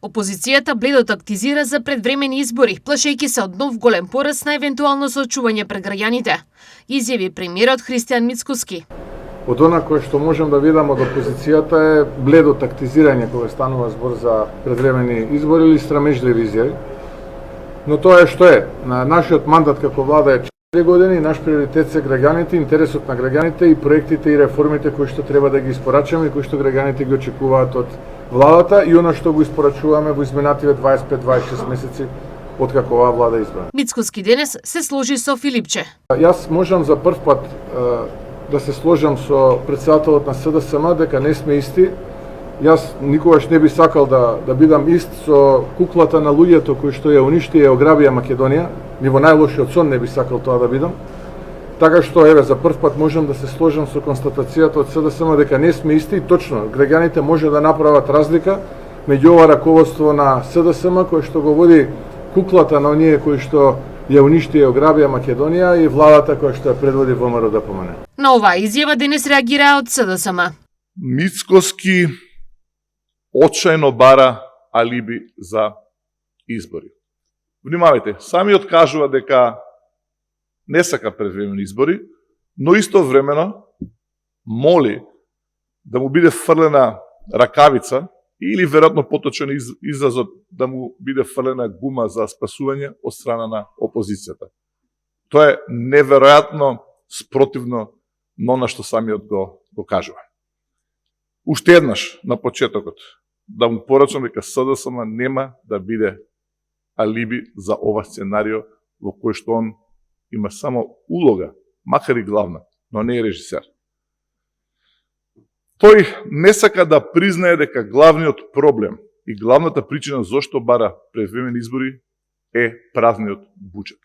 Опозицијата бледо тактизира за предвремени избори, плашејќи се од нов голем пораст на евентуално соочување пред граѓаните, изјави премиерот Христијан Мицкоски. Од она кое што можам да видам од опозицијата е бледо тактизирање кога станува збор за предвремени избори или страмежливи изјави. Но тоа е што е. На нашиот мандат како влада е 4 години, наш приоритет се граѓаните, интересот на граѓаните и проектите и реформите кои што треба да ги испорачаме и кои што граѓаните ги очекуваат од владата и она што го испорачуваме во изминативе 25-26 месеци откако оваа влада избрана. Мицкоски денес се сложи со Филипче. Јас можам за прв пат да се сложам со претседателот на СДСМ дека не сме исти. Јас никогаш не би сакал да бидам ист со куклата на луѓето кои што ја уништи и ја ограбија Македонија. Ни во најлошиот сон не би сакал тоа да бидам. Така што, еве, за прв пат можам да се сложам со констатацијата од СДСМ дека не сме исти и точно, граѓаните може да направат разлика меѓу ова раководство на СДСМ кој што го води куклата на оние кои што ја уништи и ограбија Македонија и владата која што ја предводи ВМРО ДПМН. На оваа изјава денес реагира од СДСМ. Мицкоски очајно бара алиби за избори. Внимавајте, самиот кажува дека не сака предвремени избори, но истовремено моли да му биде фрлена ракавица или веројатно поточен изразот да му биде фрлена гума за спасување од страна на опозицијата. Тоа е неверојатно спротивно на она што самиот го кажува. Уште еднаш на почетокот да му порачам дека СДСМ нема да биде алиби за ова сценарио во кој што он има само улога, макар и главна, но не е режисер. Тој не сака да признае дека главниот проблем и главната причина зошто бара предвремени избори е празниот буџет.